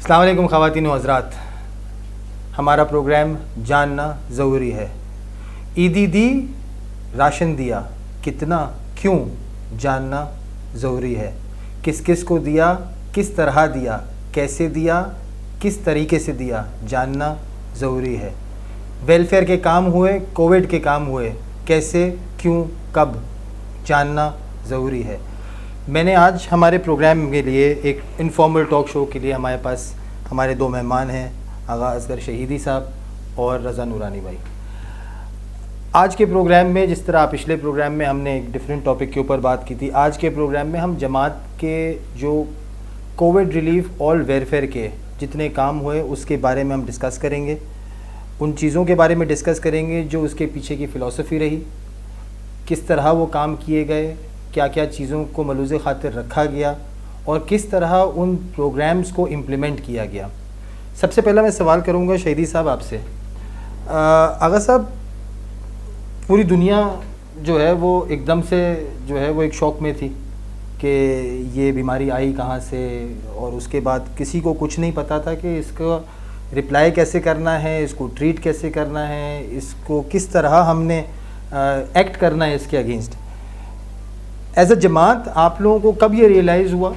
السلام علیکم خواتین و حضرات، ہمارا پروگرام جاننا ضروری ہے۔ عیدی دی راشن دیا، کتنا کیوں جاننا ضروری ہے۔ کس کس کو دیا، کس طرح دیا، کیسے دیا، کس طریقے سے دیا، جاننا ضروری ہے۔ ویلفیئر کے کام ہوئے، کووڈ کے کام ہوئے، کیسے، کیوں، کب، جاننا ضروری ہے۔ میں نے آج ہمارے پروگرام کے لیے ایک انفارمل ٹاک شو کے لیے ہمارے پاس ہمارے دو مہمان ہیں، آغا اصغر شہیدی صاحب اور رضا نورانی بھائی۔ آج کے پروگرام میں جس طرح پچھلے پروگرام میں ہم نے ایک ڈیفرنٹ ٹاپک کے اوپر بات کی تھی، آج کے پروگرام میں ہم جماعت کے جو کووڈ ریلیف آل ویلفیئر کے جتنے کام ہوئے اس کے بارے میں ہم ڈسکس کریں گے، ان چیزوں کے بارے میں ڈسکس کریں گے جو اس کے پیچھے کی فلسفی رہی، کس طرح وہ کام کیے گئے، کیا کیا چیزوں کو ملوز خاطر رکھا گیا اور کس طرح ان پروگرامز کو امپلیمنٹ کیا گیا۔ سب سے پہلا میں سوال کروں گا شہیدی صاحب آپ سے۔ آغا صاحب، پوری دنیا جو ہے وہ ایک دم سے جو ہے وہ ایک شوق میں تھی کہ یہ بیماری آئی کہاں سے، اور اس کے بعد کسی کو کچھ نہیں پتہ تھا کہ اس کو رپلائی کیسے کرنا ہے، اس کو ٹریٹ کیسے کرنا ہے، اس کو کس طرح ہم نے ایکٹ کرنا ہے اس کے اگینسٹ۔ ایز اے جماعت آپ لوگوں کو کب یہ ریئلائز ہوا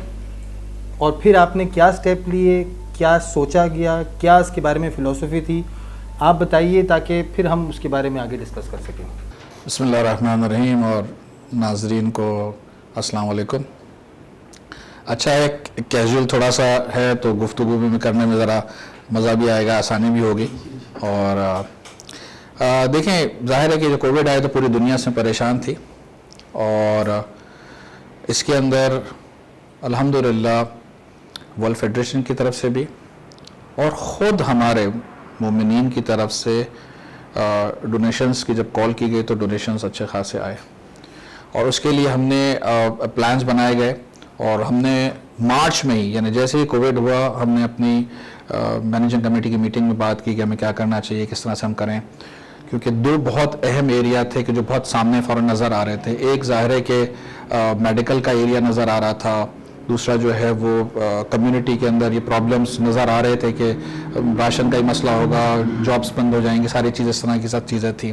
اور پھر آپ نے کیا سٹیپ لیے، کیا سوچا گیا، کیا اس کے بارے میں فلسفی تھی، آپ بتائیے تاکہ پھر ہم اس کے بارے میں آگے ڈسکس کر سکیں۔ بسم اللہ الرحمن الرحیم، اور ناظرین کو السلام علیکم۔ اچھا ہے، کیجول تھوڑا سا ہے تو گفتگو میں کرنے میں ذرا مزہ بھی آئے گا، آسانی بھی ہوگی۔ اور دیکھیں، ظاہر ہے کہ جو کووڈ آئے تو پوری دنیا سے پریشان تھی، اور اس کے اندر الحمدللہ ورلڈ فیڈریشن کی طرف سے بھی اور خود ہمارے مومنین کی طرف سے ڈونیشنز کی جب کال کی گئی تو ڈونیشنز اچھے خاصے آئے، اور اس کے لیے ہم نے پلانز بنائے گئے، اور ہم نے مارچ میں ہی، یعنی جیسے ہی کووڈ ہوا، ہم نے اپنی مینیجنگ کمیٹی کی میٹنگ میں بات کی کہ ہمیں کیا کرنا چاہیے، کس طرح سے ہم کریں، کیونکہ دو بہت اہم ایریا تھے کہ جو بہت سامنے فوراً نظر آ رہے تھے۔ ایک ظاہر ہے کہ میڈیکل کا ایریا نظر آ رہا تھا، دوسرا جو ہے وہ کمیونٹی کے اندر یہ پرابلمز نظر آ رہے تھے کہ راشن کا ہی مسئلہ ہوگا، جابس بند ہو جائیں گے، ساری چیزیں اس طرح کی سب چیزیں تھیں،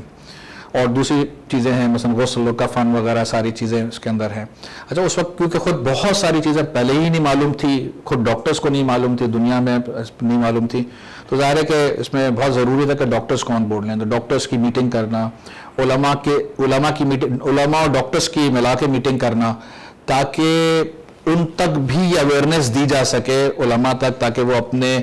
اور دوسری چیزیں ہیں مثلا غسل و کفن وغیرہ ساری چیزیں اس کے اندر ہیں۔ اچھا، اس وقت کیونکہ خود بہت ساری چیزیں پہلے ہی نہیں معلوم تھی، خود ڈاکٹرز کو نہیں معلوم تھی، دنیا میں نہیں معلوم تھی، تو ظاہر ہے کہ اس میں بہت ضروری تھا کہ ڈاکٹرز کو آن بورڈ لیں، تو ڈاکٹرز کی میٹنگ کرنا، علماء کی میٹنگ، علماء اور ڈاکٹرز کی ملا کے میٹنگ کرنا، تاکہ ان تک بھی یہ اویئرنیس دی جا سکے، علماء تک، تاکہ وہ اپنے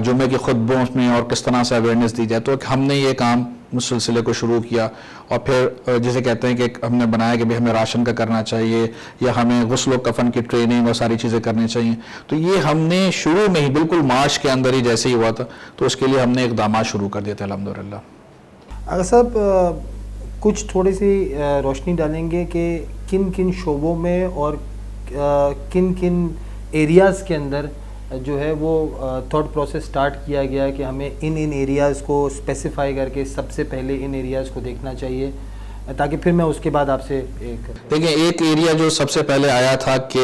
جمعے کے خطبوں میں اور کس طرح سے اویئرنیس دی جائے۔ تو ہم نے یہ کام اس سلسلے کو شروع کیا، اور پھر جسے کہتے ہیں کہ ہم نے بنایا کہ ہمیں راشن کا کرنا چاہیے، یا ہمیں غسل و کفن کی ٹریننگ اور ساری چیزیں کرنی چاہیے۔ تو یہ ہم نے شروع میں ہی بالکل مارچ کے اندر ہی جیسے ہی ہوا تھا تو اس کے لیے ہم نے اقدامات شروع کر دیے تھے الحمدللہ۔ اگر صاحب کچھ تھوڑی سی روشنی ڈالیں گے کہ کن کن شعبوں میں اور کن کن ایریاز کے اندر جو ہے وہ تھاٹ پروسیس سٹارٹ کیا گیا کہ ہمیں ان ایریاز کو اسپیسیفائی کر کے سب سے پہلے ان ایریاز کو دیکھنا چاہیے، تاکہ پھر میں اس کے بعد آپ سے دیکھیں، ایک ایریا جو سب سے پہلے آیا تھا کہ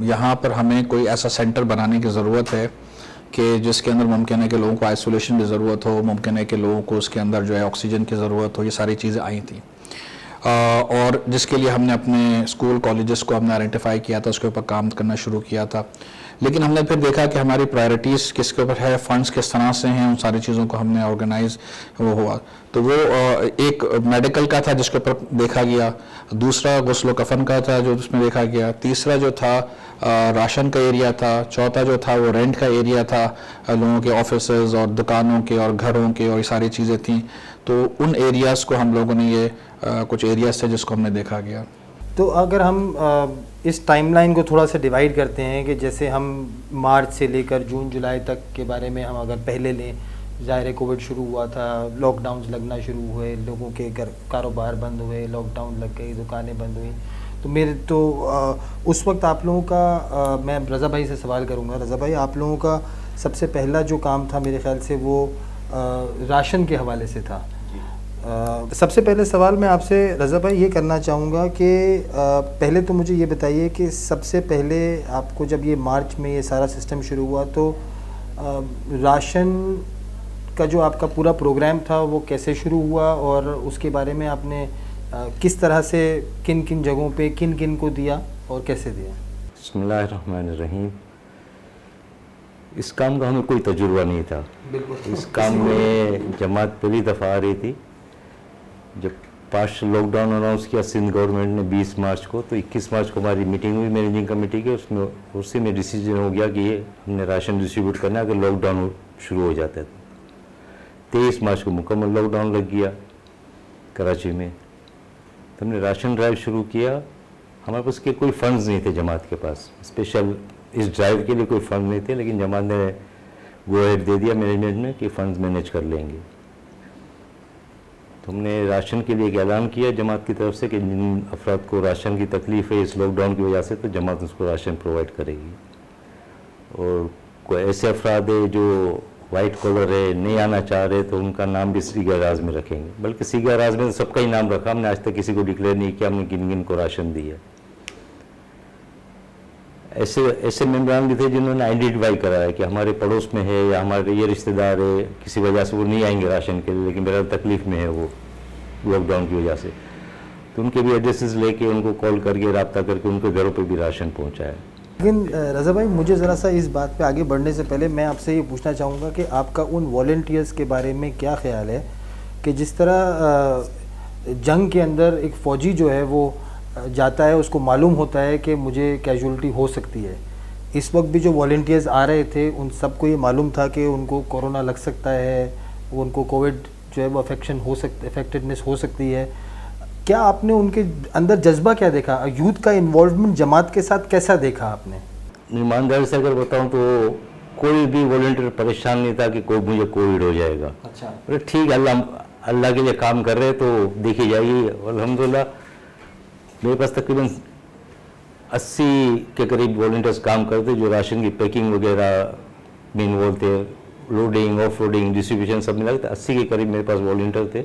یہاں پر ہمیں کوئی ایسا سینٹر بنانے کی ضرورت ہے کہ جس کے اندر ممکن ہے کہ لوگوں کو آئسولیشن کی ضرورت ہو، ممکن ہے کہ لوگوں کو اس کے اندر جو ہے آکسیجن کی ضرورت ہو، یہ ساری چیزیں آئی تھیں، اور جس کے لیے ہم نے اپنے اسکول کالجز کو ہم نے آئیڈینٹیفائی کیا تھا، اس کے اوپر کام کرنا شروع کیا تھا۔ لیکن ہم نے پھر دیکھا کہ ہماری پرائرٹیز کس کے اوپر ہے، فنڈز کس طرح سے ہیں، ان ساری چیزوں کو ہم نے آرگنائز ہوا، تو وہ ایک میڈیکل کا تھا جس کے اوپر دیکھا گیا، دوسرا غسل و کفن کا تھا جو اس میں دیکھا گیا، تیسرا جو تھا راشن کا ایریا تھا، چوتھا جو تھا وہ رینٹ کا ایریا تھا، لوگوں کے آفیسز اور دکانوں کے اور گھروں کے، اور یہ ساری چیزیں تھیں۔ تو ان ایریاز کو ہم لوگوں نے یہ کچھ ایریاز تھے جس کو ہم نے دیکھا گیا۔ تو اگر ہم اس ٹائم لائن کو تھوڑا سا ڈیوائیڈ کرتے ہیں کہ جیسے ہم مارچ سے لے کر جون جولائی تک کے بارے میں ہم اگر پہلے لیں، ظاہر کووڈ شروع ہوا تھا، لاک ڈاؤنز لگنا شروع ہوئے، لوگوں کے کاروبار بند ہوئے، لاک ڈاؤن لگ گئی، دکانیں بند ہوئیں، تو اس وقت آپ لوگوں کا میں رضا بھائی سے سوال کروں گا۔ رضا بھائی، آپ لوگوں کا سب سے پہلا جو کام تھا میرے خیال سے وہ راشن کے حوالے سے تھا۔ سب سے پہلے سوال میں آپ سے رضا بھائی یہ کرنا چاہوں گا کہ پہلے تو مجھے یہ بتائیے کہ سب سے پہلے آپ کو جب یہ مارچ میں یہ سارا سسٹم شروع ہوا تو راشن کا جو آپ کا پورا پروگرام تھا وہ کیسے شروع ہوا اور اس کے بارے میں آپ نے کس طرح سے کن کن جگہوں پہ کن کن کو دیا اور کیسے دیا؟ بسم اللہ الرحمن الرحیم. اس کام کا ہمیں کوئی تجربہ نہیں تھا. اس کام میں جماعت پہلی دفعہ آ رہی تھی. جب پارشل لاک ڈاؤن اناؤنس کیا سندھ گورنمنٹ نے 20 مارچ کو، تو 21 مارچ کو ہماری میٹنگ ہوئی مینیجنگ کمیٹی کی. اسی میں ڈیسیجن ہو گیا کہ یہ ہم نے راشن ڈسٹریبیوٹ کرنا ہے اگر لاک ڈاؤن شروع ہو جاتا ہے. 23 مارچ کو مکمل لاک ڈاؤن لگ گیا کراچی میں. تو ہم نے راشن ڈرائیو شروع کیا. ہمارے پاس کے کوئی فنڈز نہیں تھے جماعت کے پاس، اسپیشل اس ڈرائیو کے لیے کوئی فنڈ نہیں تھے، لیکن جماعت نے گو ہیڈ دے دیا مینجمنٹ میں کہ فنڈز مینیج کر لیں گے. تو ہم نے راشن کے لیے ایک اعلان کیا جماعت کی طرف سے کہ جن افراد کو راشن کی تکلیف ہے اس لاک ڈاؤن کی وجہ سے، تو جماعت اس کو راشن پرووائڈ کرے گی. اور کوئی ایسے افراد ہے جو وائٹ کالر ہے، نہیں آنا چاہ رہے، تو ان کا نام بھی سیگا راز میں رکھیں گے. بلکہ سیگا راز میں تو سب کا ہی نام رکھا، ہم نے آج تک کسی کو ڈکلیئر نہیں کیا ہم نے کن کن کو راشن دیا. ایسے ممبران بھی تھے جنہوں نے آئیڈینٹیفائی کرایا کہ ہمارے پڑوس میں ہے یا ہمارے یہ رشتہ دار ہے، کسی وجہ سے وہ نہیں آئیں گے راشن کے لیے، لیکن میرا تکلیف میں ہے وہ لاک ڈاؤن کی وجہ سے. تو ان کے بھی ایڈریسز لے کے ان کو کال کر کے رابطہ کر کے ان کے گھروں پہ بھی راشن پہنچایا. لیکن رضا بھائی مجھے ذرا سا اس بات پہ آگے بڑھنے سے پہلے میں آپ سے یہ پوچھنا چاہوں گا کہ آپ کا ان والنٹیئرز کے بارے میں کیا خیال ہے کہ جس طرح جنگ کے اندر ایک فوجی جو ہے وہ جاتا ہے، اس کو معلوم ہوتا ہے کہ مجھے کیجولٹی ہو سکتی ہے. اس وقت بھی جو والنٹیئرز آ رہے تھے ان سب کو یہ معلوم تھا کہ ان کو کورونا لگ سکتا ہے، وہ ان کو کووڈ جو ہے وہ افیکٹڈنس ہو سکتی ہے. کیا آپ نے ان کے اندر جذبہ کیا دیکھا؟ یوتھ کا انوالومنٹ جماعت کے ساتھ کیسا دیکھا آپ نے؟ ایمانداری سے اگر بتاؤں تو کوئی بھی والنٹیئر پریشان نہیں تھا کہ کوئی مجھے کووڈ ہو جائے گا. اچھا ٹھیک ہے، اللہ کے لیے کام کر رہے تو دیکھی جائے گی. الحمدللہ میرے پاس تقریباً 80 کے قریب والنٹیئرس کام کرتے جو راشن کی پیکنگ وغیرہ میں انوالو تھے، لوڈنگ آف لوڈنگ ڈسٹریبیوشن سب ملا کے 80 کے قریب میرے پاس والنٹیئر تھے.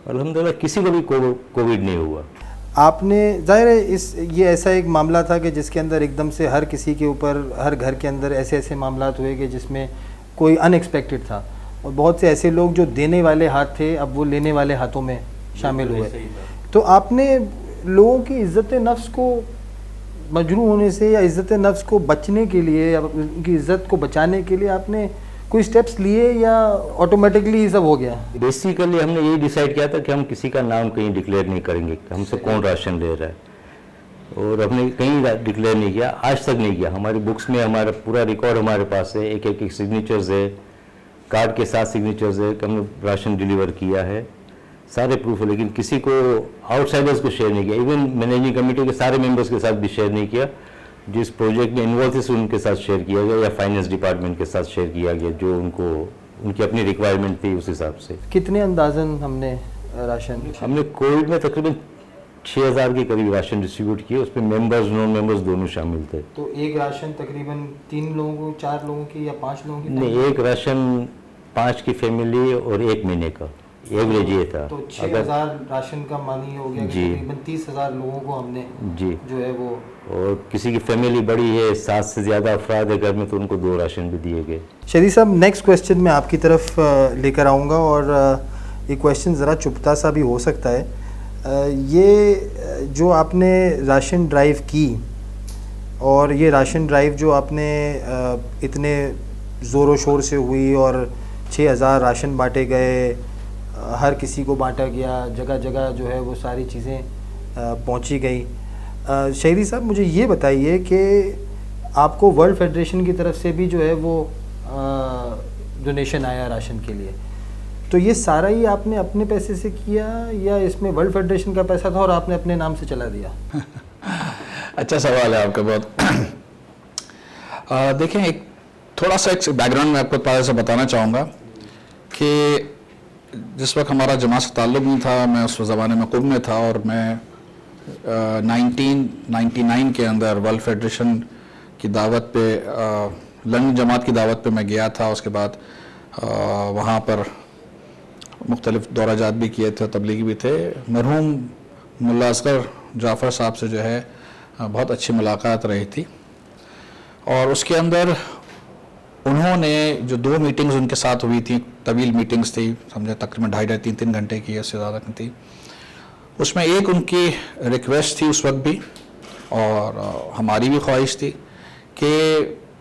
الحمدللہ کسی کو بھی کووڈ نہیں ہوا. آپ نے ظاہر ہے یہ ایسا ایک معاملہ تھا کہ جس کے اندر ایک دم سے ہر کسی کے اوپر، ہر گھر کے اندر ایسے معاملات ہوئے کہ جس میں کوئی ان ایکسپیکٹڈ تھا، اور بہت سے ایسے لوگ جو دینے والے ہاتھ تھے اب وہ لینے والے ہاتھوں میں شامل ہوئے. تو آپ نے لوگوں کی عزت نفس کو مجروح ہونے سے یا عزت نفس کو بچنے کے لیے یا ان کی عزت کو بچانے کے لیے آپ نے کوئی سٹیپس لیے یا آٹومیٹکلی یہ سب ہو گیا؟ بیسیکلی ہم نے یہی ڈیسائیڈ کیا تھا کہ ہم کسی کا نام کہیں ڈکلیئر نہیں کریں گے کہ ہم سے کون راشن لے رہا ہے، اور ہم نے کہیں ڈکلیئر نہیں کیا، آج تک نہیں کیا. ہماری بکس میں ہمارا پورا ریکارڈ ہمارے پاس ہے، ایک سگنیچرز ہے، کارڈ کے ساتھ سگنیچرز ہے کہ ہم نے راشن ڈیلیور کیا ہے، سارے پروف ہے. لیکن کسی کو آؤٹ سائڈرز کو شیئر نہیں کیا، ایون مینیجنگ کمیٹی کے سارے ممبرس کے ساتھ بھی شیئر نہیں کیا. جس پروجیکٹ میں انوالو تھے ان کے ساتھ شیئر کیا گیا یا فائنینس ڈپارٹمنٹ کے ساتھ شیئر کیا گیا جو ان کی اپنی ریکوائرمنٹ تھی اس حساب سے. کتنے اندازاً ہم نے راشن؟ ہم نے کووڈ میں تقریباً 6000 کے قریب راشن ڈسٹریبیوٹ کیے، اس میں ممبرز نان ممبرز دونوں شامل تھے. تو ایک راشن تقریباً 3 لوگوں کو، 4 لوگوں کی یا 5 لوگوں کی؟ نہیں، ایک راشن 5 کی فیملی اور 1 مہینے کا ایوریج یہ تھا. تو 6000 راشن کا معنی ہو گیا کہ تقریباً 30,000 لوگوں کو ہم نے جو ہے وہ. اور کسی کی فیملی بڑی ہے، 7 سے زیادہ افراد ہے گھر میں، تو ان کو 2 راشن بھی دیے گئے. شہید صاحب نیکسٹ کویسچن میں آپ کی طرف لے کر آؤں گا، اور یہ کویسچن ذرا چپتا سا بھی ہو سکتا ہے. یہ جو آپ نے راشن ڈرائیو کی اور یہ راشن ڈرائیو جو آپ نے اتنے زور و شور سے ہوئی اور 6000 راشن بانٹے گئے، ہر کسی کو بانٹا گیا، جگہ جگہ جو ہے وہ ساری چیزیں پہنچی گئی. شہیدی صاحب مجھے یہ بتائیے کہ آپ کو ورلڈ فیڈریشن کی طرف سے بھی جو ہے وہ ڈونیشن آیا راشن کے لیے، تو یہ سارا ہی آپ نے اپنے پیسے سے کیا یا اس میں ورلڈ فیڈریشن کا پیسہ تھا اور آپ نے اپنے نام سے چلا دیا؟ اچھا سوال ہے آپ کا بہت. دیکھیں ایک تھوڑا سا ایک بیک گراؤنڈ میں آپ کو پہلے سے بتانا چاہوں گا کہ جس وقت ہمارا جماعت سے تعلق نہیں تھا، میں اس زمانے میں قم میں تھا، اور میں 1999 کے اندر ورلڈ فیڈریشن کی دعوت پہ، لندن جماعت کی دعوت پہ میں گیا تھا. اس کے بعد وہاں پر مختلف دورہ جات بھی کیے تھے, تبلیغی بھی تھے. مرحوم ملا اصغر جعفر صاحب سے جو ہے بہت اچھی ملاقات رہی تھی, اور اس کے اندر انہوں نے جو 2 میٹنگز ان کے ساتھ ہوئی تھیں, طویل میٹنگز تھی, سمجھے تقریباً 2.5-3 گھنٹے کی, اس سے زیادہ نہیں تھی. اس میں ایک ان کی ریکویسٹ تھی اس وقت بھی, اور ہماری بھی خواہش تھی کہ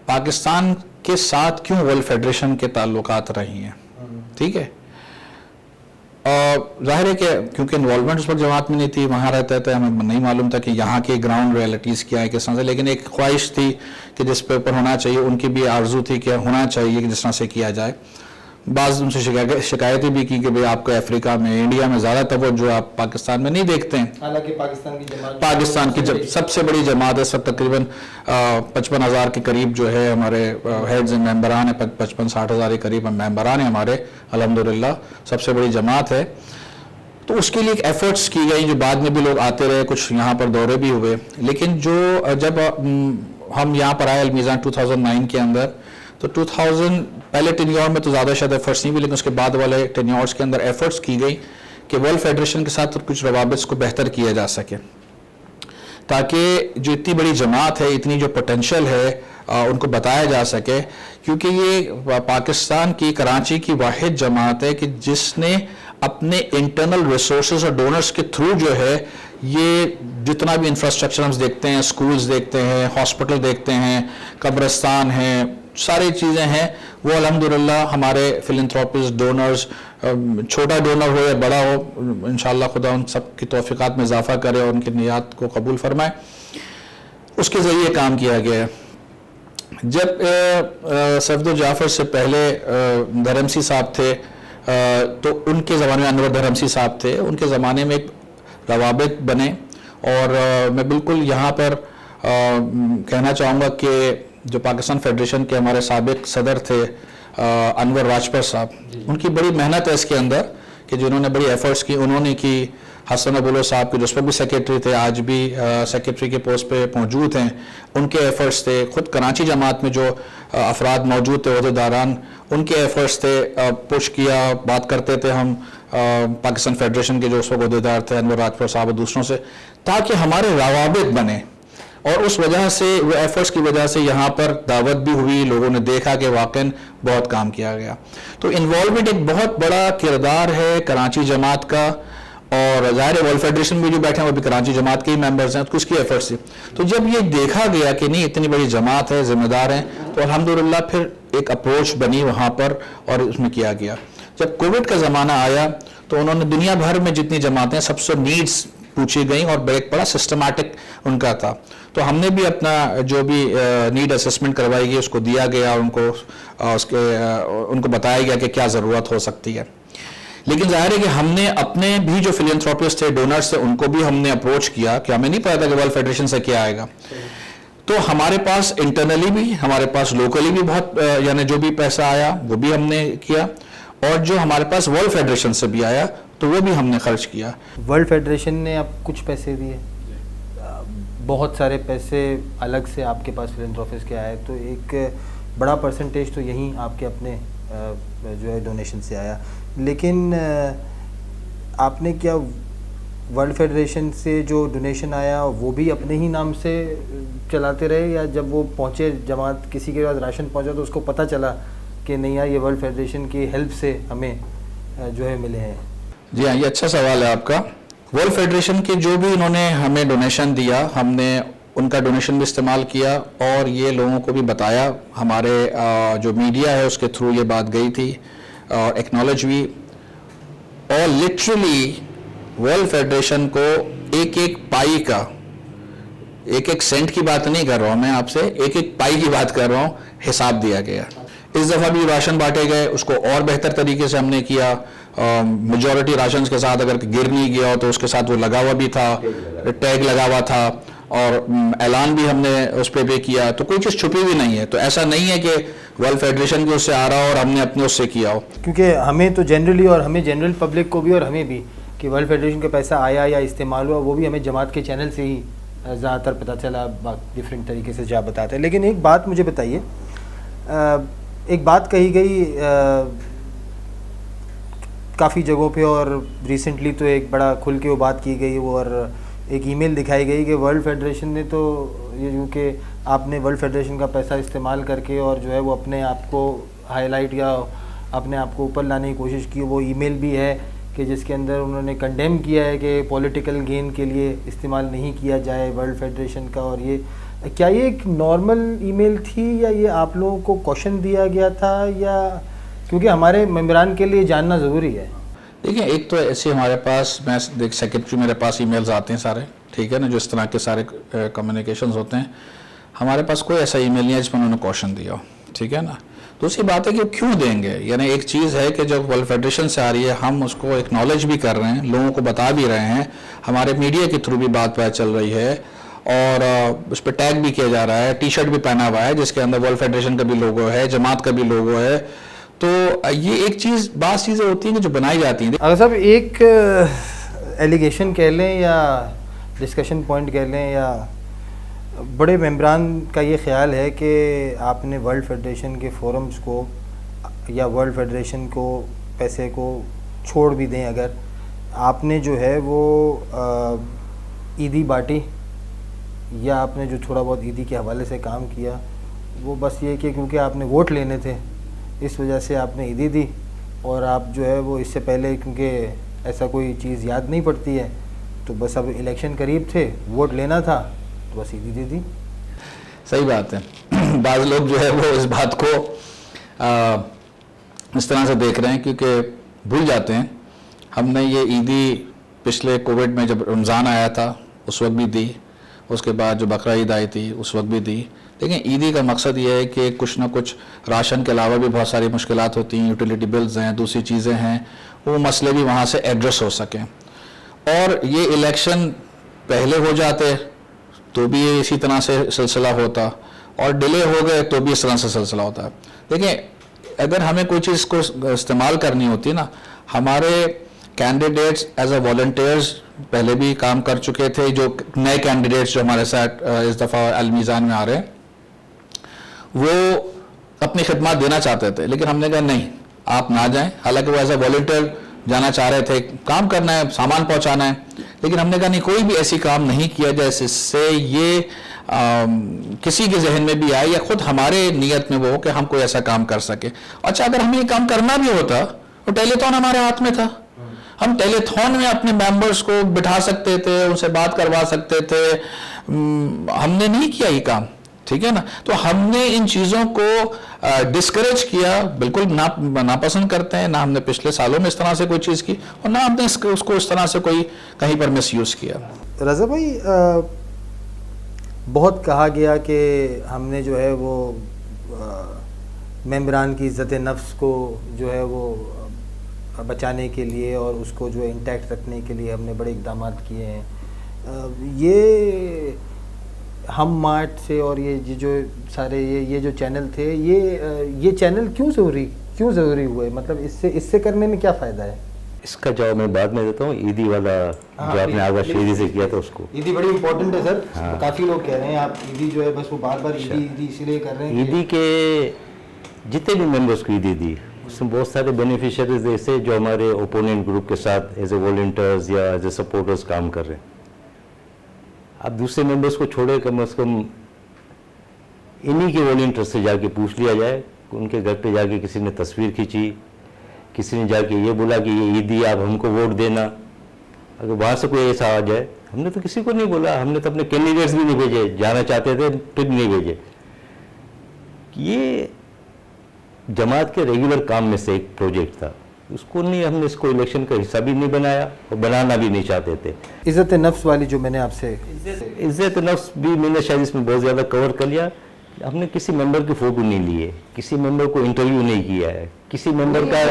پاکستان کے ساتھ کیوں ورلڈ فیڈریشن کے تعلقات رہی ہیں. ٹھیک ہے, ظاہر ہے کہ کیونکہ انوالومنٹ اس وقت جماعت میں نہیں تھی, وہاں رہتے تھے, ہمیں نہیں معلوم تھا کہ یہاں کے گراؤنڈ ریئلٹیز کیا ہے کس طرح سے, لیکن ایک خواہش تھی کہ جس پہ اوپر ہونا چاہیے. ان کی بھی آرزو تھی کہ ہونا چاہیے کہ جس طرح سے کیا جائے. بعض ان سے شکایتیں بھی کی کہ بھئی آپ کو افریقہ میں, انڈیا میں زیادہ توجہ آپ پاکستان میں نہیں دیکھتے ہیں. حالانکہ پاکستان کی سب سے بڑی جماعت ہے, سب تقریباً 55,000 کے قریب جو ہے ہمارے ہیڈز ممبران ہیں, 55-60 ہزار کے قریب ممبران ہیں ہمارے, الحمدللہ سب سے بڑی جماعت ہے. تو اس کے لیے ایک ایفرٹس کی گئی, جو بعد میں بھی لوگ آتے رہے, کچھ یہاں پر دورے بھی ہوئے. لیکن جو جب ہم یہاں پر آئے المیزان 2009 کے اندر, تو 2000 پہلے ٹینیور میں تو زیادہ شاید ایفرٹس نہیں ہوئی, لیکن اس کے بعد والے ٹینیورس کے اندر ایفرٹس کی گئی کہ ورلڈ فیڈریشن کے ساتھ کچھ روابط کو بہتر کیا جا سکے, تاکہ جو اتنی بڑی جماعت ہے, اتنی جو پوٹینشیل ہے, ان کو بتایا جا سکے. کیونکہ یہ پاکستان کی, کراچی کی واحد جماعت ہے کہ جس نے اپنے انٹرنل ریسورسز اور ڈونرز کے تھرو جو ہے یہ جتنا بھی انفراسٹرکچر ہم دیکھتے ہیں, سکولز دیکھتے ہیں, ہاسپٹل دیکھتے ہیں, قبرستان ہیں, ساری چیزیں ہیں, وہ الحمدللہ ہمارے فلنتھراپسٹ, ڈونرز, چھوٹا ڈونر ہو یا بڑا ہو, انشاءاللہ خدا ان سب کی توفیقات میں اضافہ کرے اور ان کی نیات کو قبول فرمائے, اس کے ذریعے کام کیا گیا ہے. جب صفدر جعفر سے پہلے دھرمسی صاحب تھے, تو ان کے زمانے میں انور دھرمسی صاحب تھے, ان کے زمانے میں ایک روابط بنے. اور میں بالکل یہاں پر کہنا چاہوں گا کہ جو پاکستان فیڈریشن کے ہمارے سابق صدر تھے انور راجپر صاحب, ان کی بڑی محنت ہے اس کے اندر کہ جنہوں نے بڑی ایفرٹس کی. انہوں نے کی, حسن ابولو صاحب کے جو اس پہ بھی سیکریٹری تھے, آج بھی سیکریٹری کے پوسٹ پہ موجود ہیں, ان کے ایفرٹس تھے. خود کراچی جماعت میں جو افراد موجود تھے, عہدیداران, ان کے ایفرٹس تھے. پش کیا, بات کرتے تھے ہم پاکستان فیڈریشن کے جو اس وقت عہدیدار تھے انور راجپر صاحب اور دوسروں سے, تاکہ ہمارے روابط بنے. اور اس وجہ سے, وہ ایفرٹس کی وجہ سے یہاں پر دعوت بھی ہوئی, لوگوں نے دیکھا کہ واقعاً بہت کام کیا گیا. تو انوالومنٹ ایک بہت بڑا کردار ہے کراچی جماعت کا, اور ظاہر ورلڈ فیڈریشن میں جو بیٹھے ہیں وہ بھی کراچی جماعت کے ہی ممبرز ہیں, تو اس کی ایفرٹس تھی. تو جب یہ دیکھا گیا کہ نہیں اتنی بڑی جماعت ہے, ذمہ دار ہیں, تو الحمدللہ پھر ایک اپروچ بنی وہاں پر اور اس میں کیا گیا. جب کووڈ کا زمانہ آیا تو انہوں نے دنیا بھر میں جتنی جماعتیں, سب سے نیڈز پوچھی گئیں, اور ایک بڑا سسٹمیٹک ان کا تھا. تو ہم نے بھی اپنا جو بھی نیڈ اسسمنٹ کروائی گئی اس کو دیا گیا, ان کو بتایا گیا کہ کیا ضرورت ہو سکتی ہے. لیکن ظاہر ہے کہ ہم نے اپنے بھی جو فلینتھراپسٹ تھے, ڈونرز تھے, ان کو بھی ہم نے اپروچ کیا کہ ہمیں نہیں پتا تھا کہ ورلڈ فیڈریشن سے کیا آئے گا. تو ہمارے پاس انٹرنلی بھی, ہمارے پاس لوکلی بھی بہت, یعنی جو بھی پیسہ آیا وہ بھی ہم نے کیا, اور جو ہمارے پاس ورلڈ فیڈریشن سے بھی آیا تو وہ بھی ہم نے خرچ کیا. ورلڈ فیڈریشن نے اب کچھ پیسے دیے, بہت سارے پیسے الگ سے آپ کے پاس فلینتھراپسٹ کے آئے, تو ایک بڑا پرسنٹیج تو یہیں آپ کے اپنے جو ہے ڈونیشن سے آیا. لیکن آپ نے کیا ورلڈ فیڈریشن سے جو ڈونیشن آیا وہ بھی اپنے ہی نام سے چلاتے رہے, یا جب وہ پہنچے جماعت, کسی کے پاس راشن پہنچا تو اس کو پتہ چلا کہ نہیں یار یہ ورلڈ فیڈریشن کی ہیلپ سے ہمیں جو ہے ملے ہیں؟ جی ہاں, یہ اچھا سوال ہے آپ کا. ورلڈ فیڈریشن کے جو بھی انہوں نے ہمیں ڈونیشن دیا, ہم نے ان کا ڈونیشن بھی استعمال کیا, اور یہ لوگوں کو بھی بتایا. ہمارے جو میڈیا ہے اس کے تھرو یہ بات گئی تھی, اور ایکنالج بھی. اور لٹرلی ورلڈ فیڈریشن کو ایک ایک پائی کا, ایک ایک سینٹ کی بات نہیں کر رہا ہوں میں آپ سے, ایک ایک پائی کی بات کر رہا ہوں, حساب دیا گیا. اس دفعہ بھی راشن بانٹے گئے, اس کو اور بہتر طریقے سے ہم نے کیا. میجورٹی راشنز کے ساتھ اگر گر نہیں گیا ہو تو اس کے ساتھ وہ لگا ہوا بھی تھا, ٹیگ لگا ہوا تھا, اور اعلان بھی ہم نے اس پہ بھی کیا. تو کوئی چیز چھپی بھی نہیں ہے. تو ایسا نہیں ہے کہ ورلڈ فیڈریشن کی اس سے آ رہا ہو اور ہم نے اپنے اس سے کیا ہو. کیونکہ ہمیں تو جنرلی, اور ہمیں جنرل پبلک کو بھی اور ہمیں بھی, کہ ورلڈ فیڈریشن کا پیسہ آیا یا استعمال ہوا وہ بھی ہمیں جماعت کے چینل سے ہی زیادہ تر پتہ چلا, ڈفرینٹ طریقے سے جا بتاتے ہیں. لیکن ایک بات مجھے بتائیے, ایک بات کہی گئی کافی جگہوں پہ اور ریسنٹلی تو ایک بڑا کھل کے وہ بات کی گئی اور ایک ای میل دکھائی گئی کہ ورلڈ فیڈریشن نے تو یہ جو کہ آپ نے ورلڈ فیڈریشن کا پیسہ استعمال کر کے اور جو ہے وہ اپنے آپ کو ہائی لائٹ یا اپنے آپ کو اوپر لانے کی کوشش کی. وہ ای میل بھی ہے کہ جس کے اندر انہوں نے کنڈیم کیا ہے کہ پولیٹیکل گین کے لیے استعمال نہیں کیا جائے ورلڈ فیڈریشن کا. اور یہ کیا یہ ایک نارمل ای میل تھی یا یہ آپ لوگوں کو کوشن دیا گیا تھا, یا کیونکہ ہمارے ممبران کے لیے جاننا ضروری ہے. دیکھیں ایک تو ایسے ہمارے پاس میں دیکھ سیکرٹری میرے پاس ای میلز آتے ہیں سارے, ٹھیک ہے نا, جو اس طرح کے سارے کمیونیکیشنز ہوتے ہیں. ہمارے پاس کوئی ایسا ای میل نہیں ہے جس میں انہوں نے کوشن دیا ہو, ٹھیک ہے نا. دوسری بات ہے کہ کیوں دیں گے, یعنی ایک چیز ہے کہ جب ورلڈ فیڈریشن سے آ رہی ہے ہم اس کو ایکنالج بھی کر رہے ہیں, لوگوں کو بتا بھی رہے ہیں, ہمارے میڈیا کے تھرو بھی بات پتہ چل رہی ہے اور اس پہ ٹیگ بھی کیا جا رہا ہے, ٹی شرٹ بھی پہنا ہوا ہے جس کے اندر ورلڈ فیڈریشن کا بھی لوگو ہے, جماعت کا بھی لوگو ہے. تو یہ ایک چیز, بعض چیزیں ہوتی ہیں کہ جو بنائی جاتی ہیں. اگر صاحب ایک ایلیگیشن کہہ لیں یا ڈسکشن پوائنٹ کہہ لیں, یا بڑے ممبران کا یہ خیال ہے کہ آپ نے ورلڈ فیڈریشن کے فورمز کو یا ورلڈ فیڈریشن کو پیسے کو چھوڑ بھی دیں, اگر آپ نے جو ہے وہ عیدی بانٹی یا آپ نے جو تھوڑا بہت عیدی کے حوالے سے کام کیا, وہ بس یہ کہ کیونکہ آپ نے ووٹ لینے تھے اس وجہ سے آپ نے عیدی دی, اور آپ جو ہے وہ اس سے پہلے کیونکہ ایسا کوئی چیز یاد نہیں پڑتی ہے تو بس اب الیکشن قریب تھے, ووٹ لینا تھا تو بس عیدی دے دی. صحیح بات ہے. بعض لوگ جو ہے وہ اس بات کو اس طرح سے دیکھ رہے ہیں کیونکہ بھول جاتے ہیں. ہم نے یہ عیدی پچھلے کووڈ میں جب رمضان آیا تھا اس وقت بھی دی, اس کے بعد جو بقرہ عید آئی تھی اس وقت بھی دی. دیکھیں عیدی کا مقصد یہ ہے کہ کچھ نہ کچھ راشن کے علاوہ بھی بہت ساری مشکلات ہوتی ہیں, یوٹیلیٹی بلز ہیں, دوسری چیزیں ہیں, وہ مسئلے بھی وہاں سے ایڈریس ہو سکیں. اور یہ الیکشن پہلے ہو جاتے تو بھی اسی طرح سے سلسلہ ہوتا, اور ڈیلے ہو گئے تو بھی اس طرح سے سلسلہ ہوتا ہے. دیکھیں اگر ہمیں کوئی چیز کو استعمال کرنی ہوتی نا, ہمارے کینڈیڈیٹس ایز اے والنٹیئرز پہلے بھی کام کر چکے تھے, جو نئے کینڈیڈیٹس جو ہمارے ساتھ اس دفعہ المیزان میں آ رہے ہیں وہ اپنی خدمات دینا چاہتے تھے, لیکن ہم نے کہا نہیں آپ نہ جائیں. حالانکہ وہ ایز اے والنٹیئر جانا چاہ رہے تھے, کام کرنا ہے, سامان پہنچانا ہے, لیکن ہم نے کہا نہیں کوئی بھی ایسی کام نہیں کیا جیسے سے یہ کسی کے ذہن میں بھی آئے یا خود ہمارے نیت میں وہ ہو کہ ہم کوئی ایسا کام کر سکے. اچھا اگر ہمیں یہ کام کرنا بھی ہوتا تو ٹیلی تھون ہمارے ہاتھ میں تھا, ہم ٹیلی تھون میں اپنے ممبرس کو بٹھا سکتے تھے, ان سے بات کروا سکتے تھے. ہم نے نہیں کیا یہ کام, ٹھیک ہے نا. تو ہم نے ان چیزوں کو ڈسکریج کیا, بالکل ناپسند کرتے ہیں. نہ ہم نے پچھلے سالوں میں اس طرح سے کوئی چیز کی اور نہ ہم نے اس کو اس طرح سے کوئی کہیں پر مس یوز کیا. رضا بھائی بہت کہا گیا کہ ہم نے جو ہے وہ ممبران کی عزت نفس کو جو ہے وہ بچانے کے لیے اور اس کو جو انٹیکٹ رکھنے کے لیے ہم نے بڑے اقدامات کیے ہیں. یہ ہم مارٹ سے اور یہ جو سارے یہ جو چینل تھے, یہ چینل کیوں ضروری ہوئے, مطلب اس سے کرنے میں کیا فائدہ ہے؟ اس کا جواب میں بعد میں دیتا ہوں. عیدی والا جو آپ نے آغاز شیری سے کیا تھا اس کو, عیدی بڑی امپورٹنٹ ہے سر. کافی لوگ کہہ رہے ہیں آپ عیدی جو ہے بس وہ بار بار عیدی اسی لیے کر رہے ہیں. عیدی کے جتنے بھی ممبرس کو عیدی دی اس میں بہت سارے بینیفیشریز ایسے جو ہمارے اوپوننٹ گروپ کے ساتھ ایز اے والنٹیئرز یا ایز اے سپورٹرز کام کر رہے ہیں. آپ دوسرے ممبرس کو چھوڑے, کم از کم انہی کے والنٹیئر سے جا کے پوچھ لیا جائے. ان کے گھر پہ جا کے کسی نے تصویر کھینچی, کسی نے جا کے یہ بولا کہ یہ عیدی آپ ہم کو ووٹ دینا, اگر وہاں سے کوئی ایسا آ جائے, ہم نے تو کسی کو نہیں بولا, ہم نے تو اپنے کینڈیڈیٹس بھی نہیں بھیجے, جانا چاہتے تھے پھر نہیں بھیجے. یہ جماعت کے ریگولر کام میں سے ایک پروجیکٹ تھا, اس کو نہیں, ہم نے اس کو الیکشن کا حصہ بھی نہیں بنایا اور بنانا بھی نہیں چاہتے تھے. عزت نفس والی جو میں نے آپ سے عزت نفس بھی میں نے شاید اس میں بہت زیادہ کور کر لیا. ہم نے کسی ممبر کی فوٹو نہیں لی ہے, کسی ممبر کو انٹرویو نہیں کیا ہے, کسی ممبر کا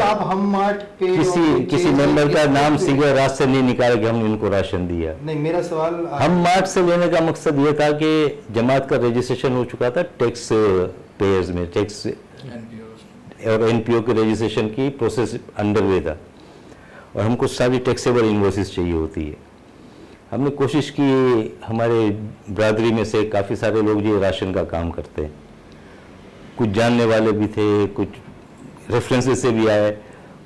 کسی ممبر کا نام سیدھے راست سے نہیں نکالا کہ ہم نے ان کو راشن دیا. نہیں, میرا سوال ہم مارٹ سے لینے کا مقصد یہ تھا کہ جماعت کا رجسٹریشن ہو چکا تھا ٹیکس پیئرز میں, ٹیکس اور این پی او کے رجسٹریشن کی پروسیس انڈر وے تھا, اور ہم کو ساری ٹیکسیبل انوائسز چاہیے ہوتی ہے. ہم نے کوشش کی, ہمارے برادری میں سے کافی سارے لوگ جو راشن کا کام کرتے ہیں, کچھ جاننے والے بھی تھے, کچھ ریفرنسز سے بھی آئے,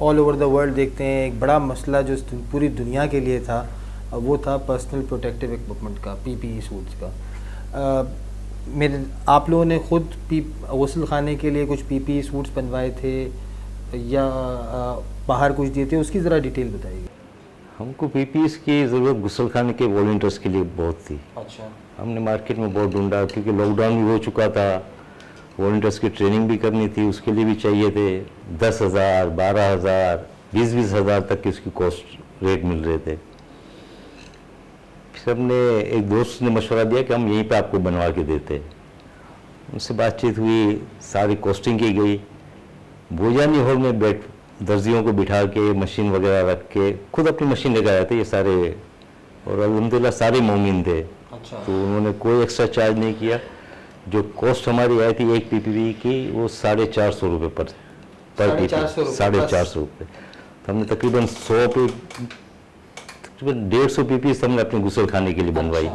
آل اوور دا ورلڈ دیکھتے ہیں ایک بڑا مسئلہ جو پوری دنیا کے لیے تھا وہ تھا پرسنل پروٹیکٹیو اکوپمنٹ کا، پی پی ای سوٹس کا. آپ لوگوں نے خود غسل خانے کے لیے کچھ پی پی ای سوٹس بنوائے تھے یا باہر کچھ دیے تھے؟ اس کی ذرا ڈیٹیل بتائیے. ہم کو پی پی ایس کی ضرورت غسل خانے کے والنٹیئرس کے لیے بہت تھی. اچھا. ہم نے مارکیٹ میں بہت ڈھونڈا کیونکہ لاک ڈاؤن بھی ہو چکا تھا، والنٹیئرس کی ٹریننگ بھی کرنی تھی، اس کے لیے بھی چاہیے تھے 10,000 12,000 20,000 تک کی اس کی کاسٹ ریٹ مل رہے تھے. پھر ہم نے ایک دوست نے مشورہ دیا کہ ہم یہیں پہ آپ کو بنوا کے دیتے. ان سے بات چیت ہوئی، ساری کاسٹنگ کی گئی. بوجانی ہال میں درزیوں کو بٹھا کے مشین وغیرہ رکھ کے خود اپنی مشین لے کے آئے تھے یہ سارے، اور الحمدللہ سارے مومن تھے. اچھا. تو انہوں نے کوئی ایکسٹرا چارج نہیں کیا. جو کاسٹ ہماری آئی تھی ایک پی پی وی کی وہ 450 روپے پر پی پی، 450 روپے. تو ہم نے تقریباً 100 پہ تقریباً 150 پی پی ہم نے اپنے غسل خانے کے لیے بنوائی.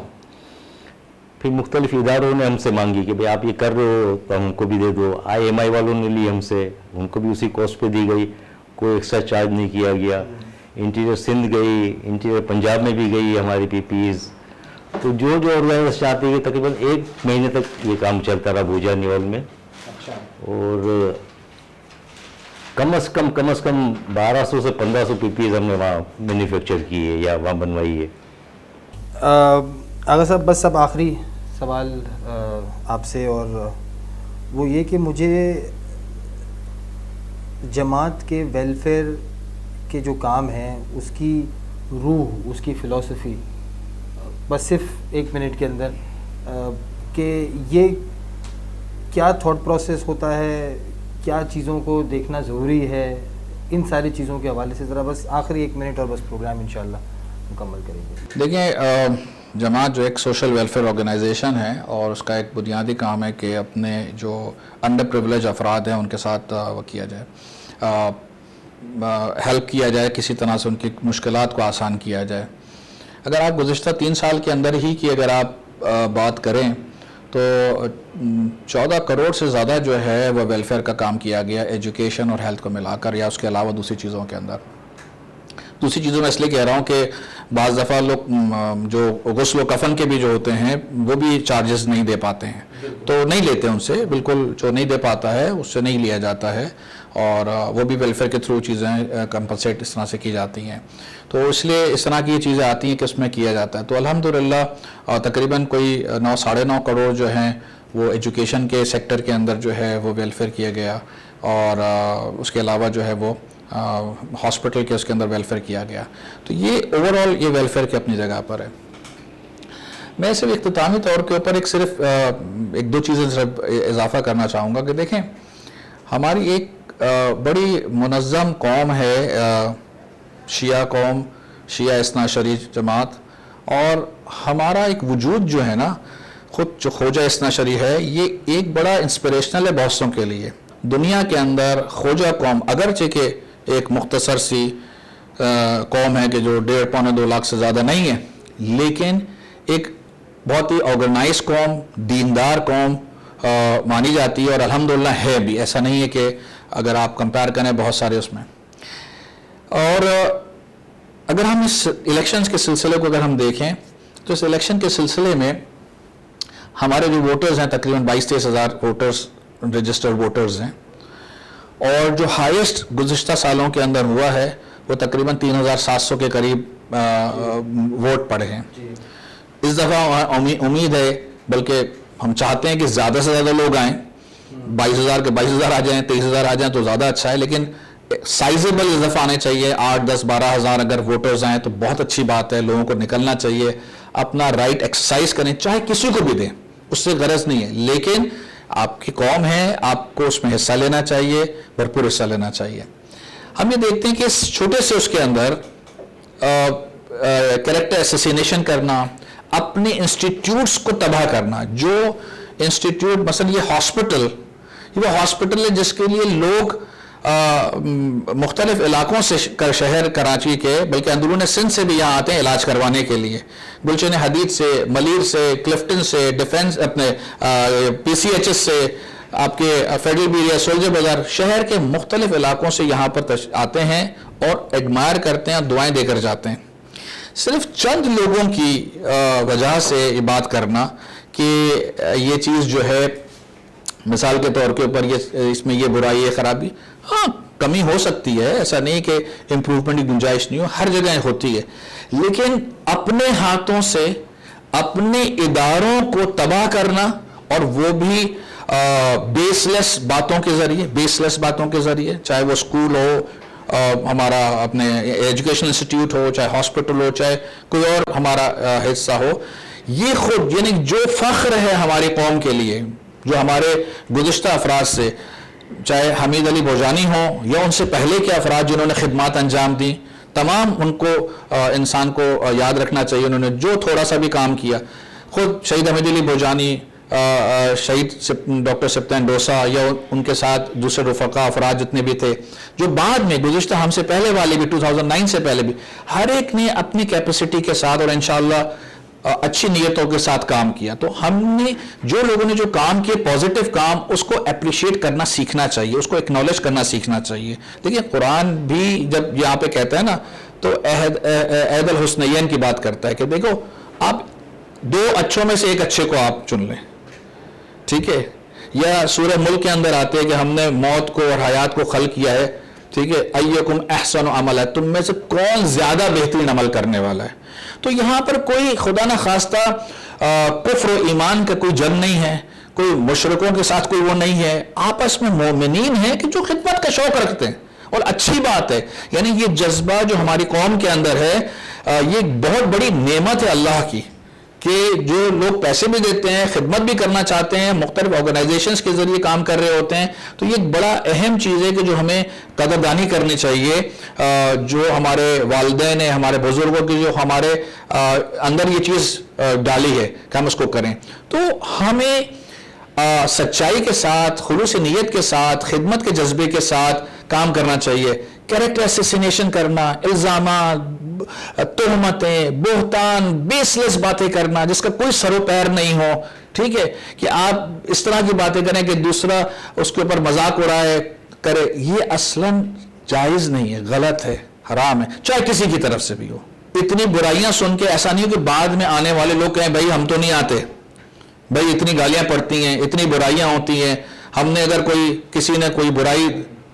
پھر مختلف اداروں نے ہم سے مانگی کہ بھئی آپ یہ کر رہے ہو تو ہم کو بھی دے دو. آئی ایم آئی والوں نے لی ہم سے، ان کو بھی اسی کاسٹ پہ دی گئی، کوئی ایکسٹرا چارج نہیں کیا گیا. انٹیریئر سندھ گئی، انٹیریئر پنجاب میں بھی گئی ہماری پی پیز. تو جو آرگنائزر چاہتے ہیں تقریباً 1 مہینے تک یہ کام چلتا رہا بوجانی ہال میں. اور کم از کم 1200 سے 1500 پی پیز ہم نے وہاں مینوفیکچر کی ہے یا وہاں بنوائی ہے. آغا صاحب بس اب آخری سوال آپ سے، اور وہ یہ کہ مجھے جماعت کے ویلفیئر کے جو کام ہیں اس کی روح، اس کی فلسفی بس صرف 1 منٹ کے اندر کہ یہ کیا تھاٹ پروسیس ہوتا ہے، کیا چیزوں کو دیکھنا ضروری ہے، ان ساری چیزوں کے حوالے سے ذرا بس آخری 1 منٹ اور بس پروگرام انشاءاللہ مکمل کریں گے. دیکھیں، جماعت جو ایک سوشل ویلفیئر آرگنائزیشن ہے اور اس کا ایک بنیادی کام ہے کہ اپنے جو انڈر پریولیج افراد ہیں ان کے ساتھ وہ کیا جائے، ہیلپ کیا جائے، کسی طرح سے ان کی مشکلات کو آسان کیا جائے. اگر آپ گزشتہ 3 سال کے اندر ہی کی اگر آپ بات کریں تو 14 کروڑ سے زیادہ جو ہے وہ ویلفیئر کا کام کیا گیا، ایجوکیشن اور ہیلتھ کو ملا کر، یا اس کے علاوہ دوسری چیزوں کے اندر. دوسری چیزوں میں اس لیے کہہ رہا ہوں کہ بعض دفعہ لوگ جو غسل و کفن کے بھی جو ہوتے ہیں وہ بھی چارجز نہیں دے پاتے ہیں، تو نہیں لیتے ان سے، بالکل جو نہیں دے پاتا ہے اس سے نہیں لیا جاتا ہے، اور وہ بھی ویلفیئر کے تھرو چیزیں کمپنسیٹ اس طرح سے کی جاتی ہیں. تو اس لیے اس طرح کی یہ چیزیں آتی ہیں کہ اس میں کیا جاتا ہے. تو الحمدللہ تقریباً کوئی 9-9.5 کروڑ جو ہیں وہ ایجوکیشن کے سیکٹر کے اندر جو ہے وہ ویلفیئر کیا گیا، اور اس کے علاوہ جو ہے وہ ہاسپٹل کے اس کے اندر ویلفیئر کیا گیا. تو یہ اوور آل یہ ویلفیئر کی اپنی جگہ پر ہے. میں صرف اختتامی طور کے اوپر صرف 1-2 چیزیں صرف اضافہ کرنا چاہوں گا کہ دیکھیں، ہماری ایک بڑی منظم قوم ہے شیعہ قوم، شیعہ اثنا عشری جماعت، اور ہمارا ایک وجود جو ہے نا خود جو خواجہ اثنا عشری ہے، یہ ایک بڑا انسپریشنل ہے بہت سوں کے لیے. دنیا کے اندر خواجہ قوم اگرچہ کہ ایک مختصر سی قوم ہے کہ جو 1.5-2 لاکھ سے زیادہ نہیں ہے، لیکن ایک بہت ہی آرگنائز قوم، دیندار قوم مانی جاتی ہے، اور الحمدللہ ہے بھی. ایسا نہیں ہے کہ اگر آپ کمپیئر کریں بہت سارے اس میں. اور اگر ہم اس الیکشنز کے سلسلے کو اگر ہم دیکھیں تو اس الیکشن کے سلسلے میں ہمارے جو ووٹرز ہیں تقریباً 22-23 ہزار ووٹرز رجسٹرڈ ووٹرز ہیں، اور جو ہائیسٹ گزشتہ سالوں کے اندر ہوا ہے وہ تقریباً 3700 کے قریب ووٹ پڑے ہیں. اس دفعہ امید ہے، بلکہ ہم چاہتے ہیں کہ زیادہ سے زیادہ لوگ آئیں، 22,000 کے 22,000 آ جائیں، 23,000 آ جائیں تو زیادہ اچھا ہے، لیکن سائزیبل اس دفعہ آنے چاہیے. 8-10-12 ہزار اگر ووٹرز آئیں تو بہت اچھی بات ہے. لوگوں کو نکلنا چاہیے، اپنا رائٹ ایکسرسائز کریں، چاہے کسی کو بھی دیں، اس سے غرض نہیں ہے، لیکن آپ کی قوم ہے، آپ کو اس میں حصہ لینا چاہیے، بھرپور حصہ لینا چاہیے. ہم یہ دیکھتے ہیں کہ اس چھوٹے سے اس کے اندر کریکٹر اسیسینیشن کرنا، اپنے انسٹیٹیوٹس کو تباہ کرنا. جو انسٹیٹیوٹ مثلا یہ وہ ہاسپٹل ہے جس کے لیے لوگ مختلف علاقوں سے شہر کراچی کے، بلکہ اندرون سندھ سے بھی یہاں آتے ہیں علاج کروانے کے لیے. گلچن حدید سے، ملیر سے، کلفٹن سے، ڈیفنس اپنے پی سی ایچ ایس سے، آپ کے فیڈرل بیریا، سولجر بازار، شہر کے مختلف علاقوں سے یہاں پر آتے ہیں اور ایڈمائر کرتے ہیں، دعائیں دے کر جاتے ہیں. صرف چند لوگوں کی وجہ سے یہ بات کرنا کہ یہ چیز جو ہے مثال کے طور کے اوپر اس میں یہ برائی ہے، خرابی، ہاں کمی ہو سکتی ہے، ایسا نہیں کہ امپروومنٹ کی گنجائش نہیں ہو، ہر جگہ ہوتی ہے، لیکن اپنے ہاتھوں سے اپنے اداروں کو تباہ کرنا، اور وہ بھی بیس لیس باتوں کے ذریعے، چاہے وہ اسکول ہو، ہمارا اپنے ایجوکیشن انسٹیٹیوٹ ہو، چاہے ہاسپٹل ہو، چاہے کوئی اور ہمارا حصہ ہو، یہ خود یعنی جو فخر ہے ہماری قوم کے لیے، جو ہمارے گزشتہ افراد سے، چاہے حمید علی بوجانی ہوں یا ان سے پہلے کے افراد جنہوں نے خدمات انجام دی، تمام ان کو انسان کو یاد رکھنا چاہیے. انہوں نے جو تھوڑا سا بھی کام کیا، خود شہید حمید علی بوجانی، شہید ڈاکٹر سپتین ڈوسا یا ان کے ساتھ دوسرے رفقا افراد جتنے بھی تھے، جو بعد میں گزشتہ ہم سے پہلے والے بھی 2009 سے پہلے بھی، ہر ایک نے اپنی کیپیسٹی کے ساتھ اور انشاءاللہ اچھی نیتوں کے ساتھ کام کیا. تو ہم نے جو لوگوں نے جو کام کیے پازیٹیو کام، اس کو اپریشیٹ کرنا سیکھنا چاہیے، اس کو ایکنالج کرنا سیکھنا چاہیے. دیکھیں قرآن بھی جب یہاں پہ کہتا ہے نا تو عہد الحسنین کی بات کرتا ہے کہ دیکھو آپ 2 اچھوں میں سے ایک اچھے کو آپ چن لیں، ٹھیک ہے. یا سورہ ملک کے اندر آتے ہیں کہ ہم نے موت کو اور حیات کو خلق کیا ہے، ٹھیک ہے. ایکم احسن عملا، تم میں سے کون زیادہ بہترین عمل کرنے والا ہے. تو یہاں پر کوئی خدا نہ خواستہ کفر و ایمان کا کوئی جنگ نہیں ہے، کوئی مشرکوں کے ساتھ کوئی وہ نہیں ہے، آپس میں مومنین ہیں کہ جو خدمت کا شوق رکھتے ہیں. اور اچھی بات ہے، یعنی یہ جذبہ جو ہماری قوم کے اندر ہے، یہ بہت بڑی نعمت ہے اللہ کی کہ جو لوگ پیسے بھی دیتے ہیں، خدمت بھی کرنا چاہتے ہیں، مختلف آرگنائزیشنز کے ذریعے کام کر رہے ہوتے ہیں. تو یہ ایک بڑا اہم چیز ہے کہ جو ہمیں قدردانی کرنی چاہیے. جو ہمارے والدین ہیں، ہمارے بزرگوں کی جو ہمارے اندر یہ چیز ڈالی ہے کہ ہم اس کو کریں. تو ہمیں سچائی کے ساتھ، خلوص نیت کے ساتھ، خدمت کے جذبے کے ساتھ کام کرنا چاہیے. کیریکٹر اسیسینیشن کرنا، الزامات، تہمتیں، بہتان، بیس لیس باتیں کرنا جس کا کوئی سر و پیر نہیں ہو، ٹھیک ہے، کہ آپ اس طرح کی باتیں کریں کہ دوسرا اس کے اوپر مذاق اڑائے کرے، یہ اصلاً جائز نہیں ہے، غلط ہے، حرام ہے، چاہے کسی کی طرف سے بھی ہو. اتنی برائیاں سن کے ایسا نہیں ہو کہ بعد میں آنے والے لوگ کہیں بھائی ہم تو نہیں آتے، بھائی اتنی گالیاں پڑتی ہیں، اتنی برائیاں ہوتی ہیں. ہم نے اگر کسی نے کوئی برائی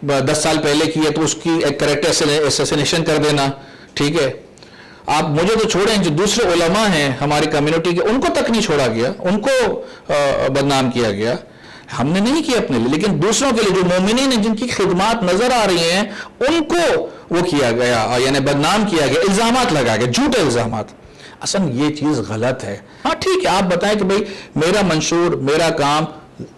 10 سال پہلے کی ہے تو اس کی ایک کریکٹر اسیسینیشن کر دینا، ٹھیک ہے. آپ مجھے تو چھوڑیں، جو دوسرے علماء ہیں ہماری کمیونٹی کے، ان کو تک نہیں چھوڑا گیا، ان کو بدنام کیا گیا. ہم نے نہیں کیا اپنے لیے، لیکن دوسروں کے لیے جو مومنین ہیں جن کی خدمات نظر آ رہی ہیں ان کو وہ کیا گیا، یعنی بدنام کیا گیا، الزامات لگائے گئے، جھوٹے الزامات. اصل یہ چیز غلط ہے. ہاں ٹھیک ہے، آپ بتائیں کہ بھائی میرا منشور، میرا کام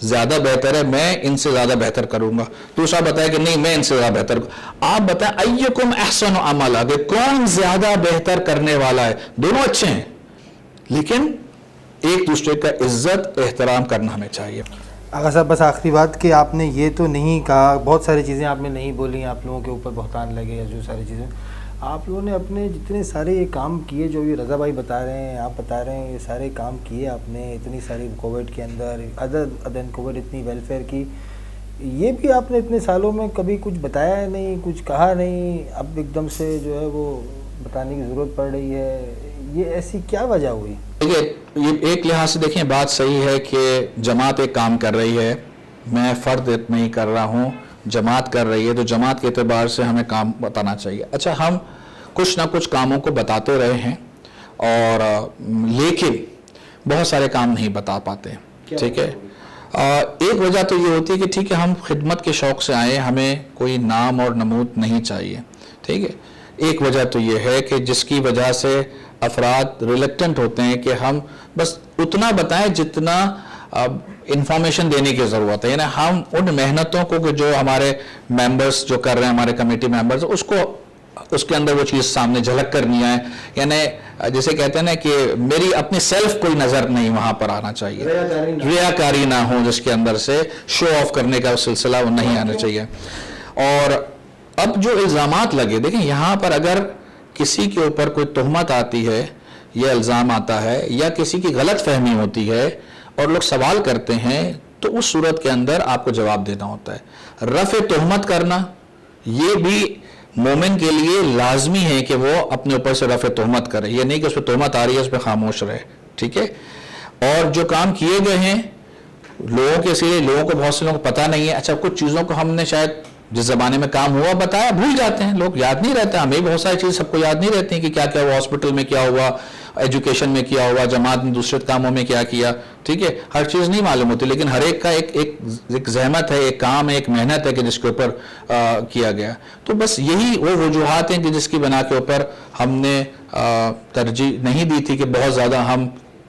زیادہ بہتر ہے، میں ان سے زیادہ بہتر کروں گا. دوسرا بتائے کہ نہیں میں ان سے زیادہ بہتر. آپ بتائیں ایکم احسن عملا، کہ کون زیادہ بہتر کرنے والا ہے. دونوں اچھے ہیں، لیکن ایک دوسرے کا عزت احترام کرنا ہمیں چاہیے. آغا صاحب بس آخری بات کہ آپ نے یہ تو نہیں کہا، بہت ساری چیزیں آپ نے نہیں بولی، آپ لوگوں کے اوپر بہتان لگے یا جو ساری چیزیں آپ لوگوں نے اپنے جتنے سارے یہ کام کیے، جو یہ رضا بھائی بتا رہے ہیں، آپ بتا رہے ہیں، یہ سارے کام کیے آپ نے، اتنی ساری کووڈ کے اندر ادن کووڈ اتنی ویلفیئر کی، یہ بھی آپ نے اتنے سالوں میں کبھی کچھ بتایا نہیں، کچھ کہا نہیں، اب ایک دم سے جو ہے وہ بتانے کی ضرورت پڑ رہی ہے. یہ ایسی کیا وجہ ہوئی؟ دیکھیے یہ ایک لحاظ سے دیکھیں بات صحیح ہے کہ جماعت ایک کام کر رہی ہے، میں فرد نہیں کر رہا ہوں، جماعت کر رہی ہے، تو جماعت کے اعتبار سے ہمیں کام بتانا چاہیے. اچھا ہم کچھ نہ کچھ کاموں کو بتاتے رہے ہیں، اور لیکن بہت سارے کام نہیں بتا پاتے، ٹھیک ہے. ایک وجہ تو یہ ہوتی ہے کہ ٹھیک ہے ہم خدمت کے شوق سے آئے، ہمیں کوئی نام اور نمود نہیں چاہیے، ٹھیک ہے. ایک وجہ تو یہ ہے کہ جس کی وجہ سے افراد ریلیکٹنٹ ہوتے ہیں کہ ہم بس اتنا بتائیں جتنا انفارمیشن دینے کی ضرورت ہے. یعنی ہم ان محنتوں کو کہ جو ہمارے ممبرز جو کر رہے ہیں، ہمارے کمیٹی ممبرز، اس کے اندر وہ چیز سامنے جھلک کر نہیں آئے. یعنی جیسے کہتے ہیں نا کہ میری اپنی سیلف کوئی نظر نہیں وہاں پر آنا چاہیے، ریاکاری نہ ہو، جس کے اندر سے شو آف کرنے کا سلسلہ وہ نہیں آنا چاہیے. اور اب جو الزامات لگے، دیکھیں یہاں پر اگر کسی کے اوپر کوئی تہمت آتی ہے یا الزام آتا ہے یا کسی کی غلط فہمی ہوتی ہے اور لوگ سوال کرتے ہیں تو اس صورت کے اندر آپ کو جواب دینا ہوتا ہے. رفع تہمت کرنا یہ بھی مومن کے لیے لازمی ہے کہ وہ اپنے اوپر سے رفع تہمت کرے. یہ نہیں کہ اس پہ تہمت آ رہی ہے اس پہ خاموش رہے, ٹھیک ہے. اور جو کام کیے گئے ہیں لوگوں کے سیرے, لوگوں کو بہت سے لوگوں کو پتہ نہیں ہے. اچھا کچھ چیزوں کو ہم نے شاید جس زمانے میں کام ہوا بتایا, بھول جاتے ہیں لوگ, یاد نہیں رہتا. ہمیں بہت ساری چیز سب کو یاد نہیں رہتی ہیں کہ کیا کیا ہوا, ہاسپٹل میں کیا ہوا, ایجوکیشن میں کیا ہوا, جماعت نے دوسرے کاموں میں کیا کیا, ٹھیک ہے. ہر چیز نہیں معلوم ہوتی, لیکن ہر ایک کا ایک زحمت ہے, ایک کام ہے, ایک محنت ہے کہ جس کے اوپر کیا گیا. تو بس یہی وہ وجوہات ہیں کہ جس کی بنا کے اوپر ہم نے ترجیح نہیں دی تھی کہ بہت زیادہ ہم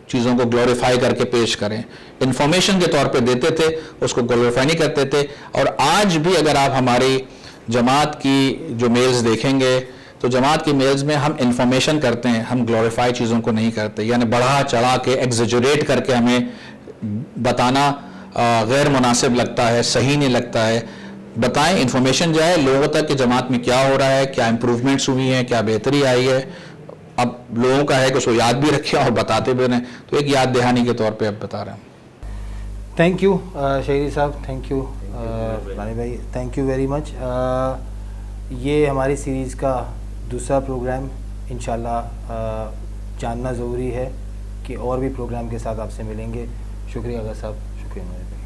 چیزوں کو گلوریفائی کر کے پیش کریں. انفارمیشن کے طور پہ دیتے تھے, اس کو گلوریفائی نہیں کرتے تھے. اور آج بھی اگر آپ ہماری جماعت کی جو میلز دیکھیں گے تو جماعت کی میلز میں ہم انفارمیشن کرتے ہیں, ہم گلوریفائی چیزوں کو نہیں کرتے. یعنی بڑھا چڑھا کے ایگزیجریٹ کر کے ہمیں بتانا غیر مناسب لگتا ہے, صحیح نہیں لگتا ہے. بتائیں, انفارمیشن جائے لوگوں تک کہ جماعت میں کیا ہو رہا ہے, کیا امپروومنٹس ہوئی ہیں, کیا بہتری آئی ہے. اب لوگوں کا ہے کہ اس کو یاد بھی رکھے اور بتاتے بھی رہیں, تو ایک یاد دہانی کے طور پہ اب بتا رہے ہیں. تھینک یو شہری صاحب, تھینک یو رانی بھائی, تھینک یو ویری مچ. یہ ہماری سیریز کا دوسرا پروگرام, انشاءاللہ جاننا ضروری ہے کہ اور بھی پروگرام کے ساتھ آپ سے ملیں گے. شکریہ اگر صاحب, شکریہ میرے.